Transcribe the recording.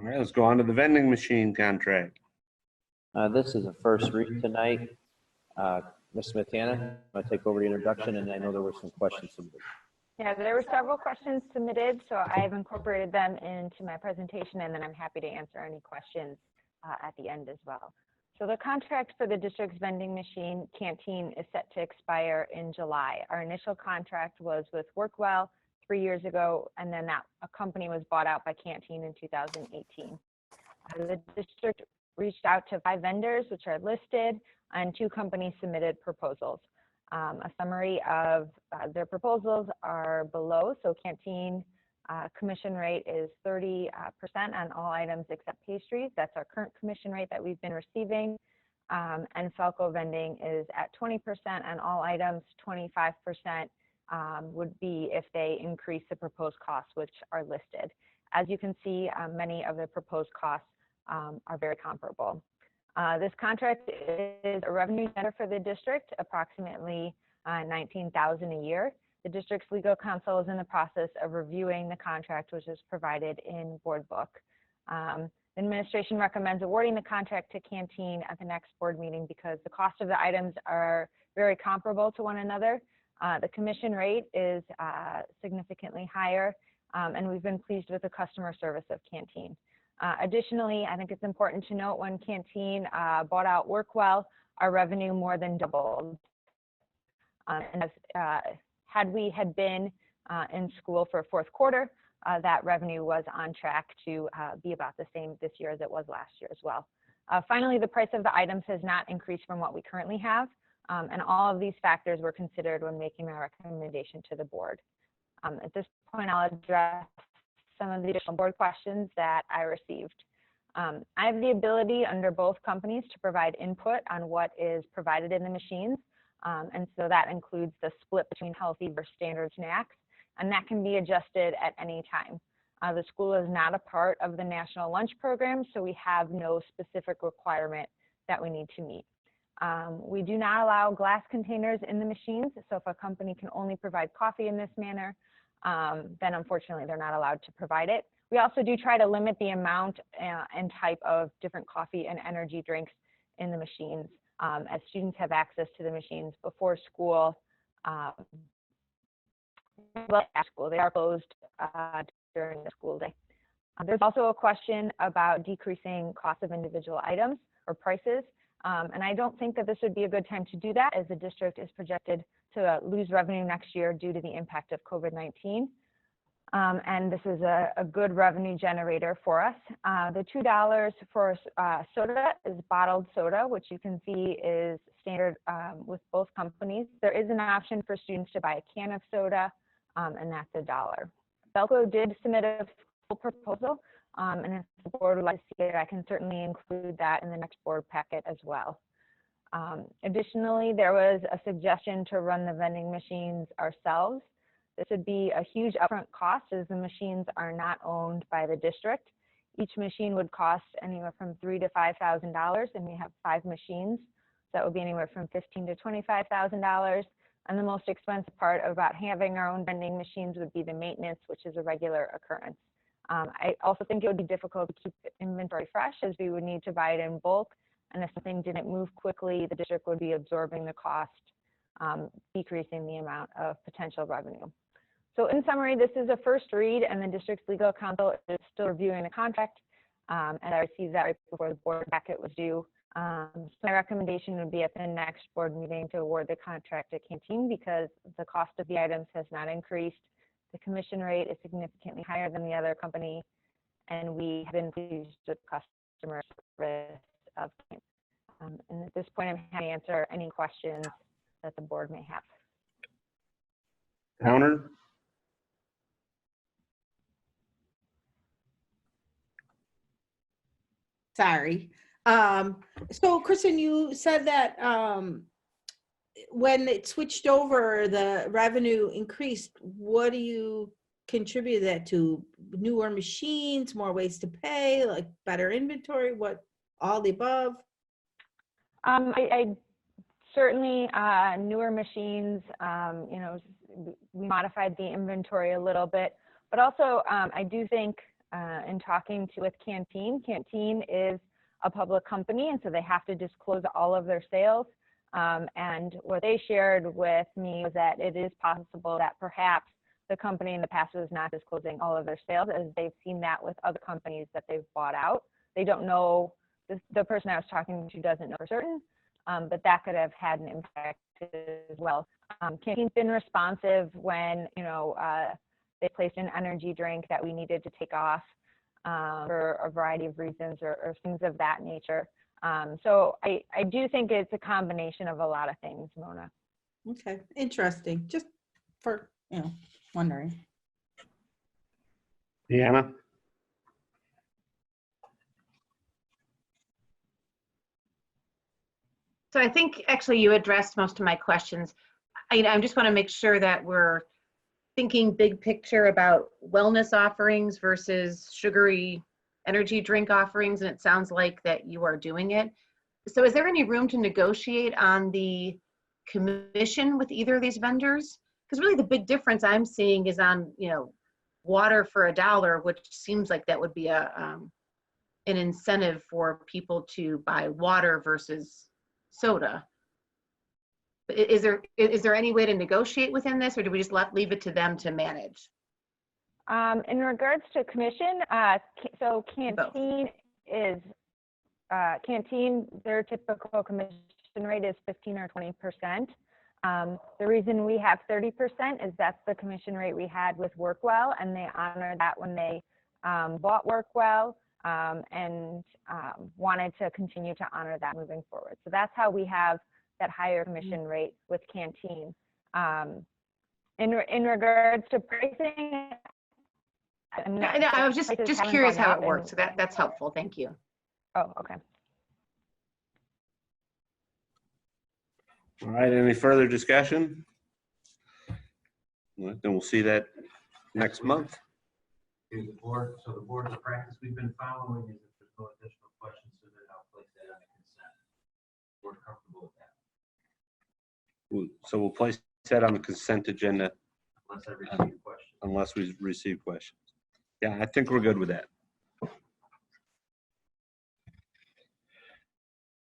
All right, let's go on to the vending machine contract. This is a first read tonight. Ms. Smetana, I'll take over the introduction, and I know there were some questions submitted. Yeah, there were several questions submitted, so I've incorporated them into my presentation, and then I'm happy to answer any questions at the end as well. So the contract for the district's vending machine canteen is set to expire in July. Our initial contract was with Workwell 3 years ago, and then a company was bought out by Canteen in 2018. The district reached out to 5 vendors, which are listed, and 2 companies submitted proposals. A summary of their proposals are below. So Canteen commission rate is 30% on all items except pastries. That's our current commission rate that we've been receiving. And Falco Vending is at 20% on all items. 25% would be if they increase the proposed costs, which are listed. As you can see, many of the proposed costs are very comparable. This contract is a revenue center for the district, approximately $19,000 a year. The district's legal counsel is in the process of reviewing the contract, which is provided in board book. The administration recommends awarding the contract to Canteen at the next board meeting because the cost of the items are very comparable to one another. The commission rate is significantly higher, and we've been pleased with the customer service of Canteen. Additionally, I think it's important to note when Canteen bought out Workwell, our revenue more than doubled. And had we been in school for 4th quarter, that revenue was on track to be about the same this year as it was last year as well. Finally, the price of the items has not increased from what we currently have, and all of these factors were considered when making my recommendation to the board. At this point, I'll address some of the additional board questions that I received. I have the ability under both companies to provide input on what is provided in the machines. And so that includes the split between healthy versus standard snacks, and that can be adjusted at any time. The school is not a part of the National Lunch Program, so we have no specific requirement that we need to meet. We do not allow glass containers in the machines, so if a company can only provide coffee in this manner, then unfortunately they're not allowed to provide it. We also do try to limit the amount and type of different coffee and energy drinks in the machines as students have access to the machines before school. Well, at school, they are closed during the school day. There's also a question about decreasing cost of individual items or prices. And I don't think that this would be a good time to do that as the district is projected to lose revenue next year due to the impact of COVID-19. And this is a good revenue generator for us. The $2 for soda is bottled soda, which you can see is standard with both companies. There is an option for students to buy a can of soda, and that's $1. Falco did submit a full proposal, and if the board would like to see it, I can certainly include that in the next board packet as well. Additionally, there was a suggestion to run the vending machines ourselves. This would be a huge upfront cost as the machines are not owned by the district. Each machine would cost anywhere from $3,000 to $5,000, and we have 5 machines. So that would be anywhere from $15,000 to $25,000. And the most expensive part about having our own vending machines would be the maintenance, which is a regular occurrence. I also think it would be difficult to keep inventory fresh as we would need to buy it in bulk. And if something didn't move quickly, the district would be absorbing the cost, decreasing the amount of potential revenue. So in summary, this is a first read, and the district's legal counsel is still reviewing the contract. And I received that right before the board packet was due. So my recommendation would be at the next board meeting to award the contract to Canteen because the cost of the items has not increased. The commission rate is significantly higher than the other company, and we have been pleased with customer service of Canteen. And at this point, I'm happy to answer any questions that the board may have. Towner? Sorry. So Kristen, you said that when it switched over, the revenue increased. What do you contribute that to? Newer machines, more ways to pay, like better inventory, what, all the above? I certainly newer machines, we modified the inventory a little bit, but also I do think in talking with Canteen. Canteen is a public company, and so they have to disclose all of their sales. And what they shared with me was that it is possible that perhaps the company in the past was not disclosing all of their sales, as they've seen that with other companies that they've bought out. They don't know, the person I was talking to doesn't know for certain, but that could have had an impact as well. Canteen's been responsive when, they placed an energy drink that we needed to take off for a variety of reasons or things of that nature. So I do think it's a combination of a lot of things, Mona. Okay, interesting. Just for, wondering. Deanna? So I think actually you addressed most of my questions. I just want to make sure that we're thinking big picture about wellness offerings versus sugary energy drink offerings, and it sounds like that you are doing it. So is there any room to negotiate on the commission with either of these vendors? Because really the big difference I'm seeing is on, water for $1, which seems like that would be an incentive for people to buy water versus soda. Is there any way to negotiate within this, or do we just leave it to them to manage? In regards to commission, so Canteen is, their typical commission rate is 15 or 20%. The reason we have 30% is that's the commission rate we had with Workwell, and they honored that when they bought Workwell and wanted to continue to honor that moving forward. So that's how we have that higher commission rate with Canteen. In regards to pricing, I was just curious how it works. So that's helpful. Thank you. Oh, okay. All right, any further discussion? Well, then we'll see that next month. Okay, the board's practice we've been following is if there's no additional questions, so then I'll place that on the consent. We're comfortable with that. So we'll place that on the consent agenda Unless I receive questions. unless we receive questions. Yeah, I think we're good with that.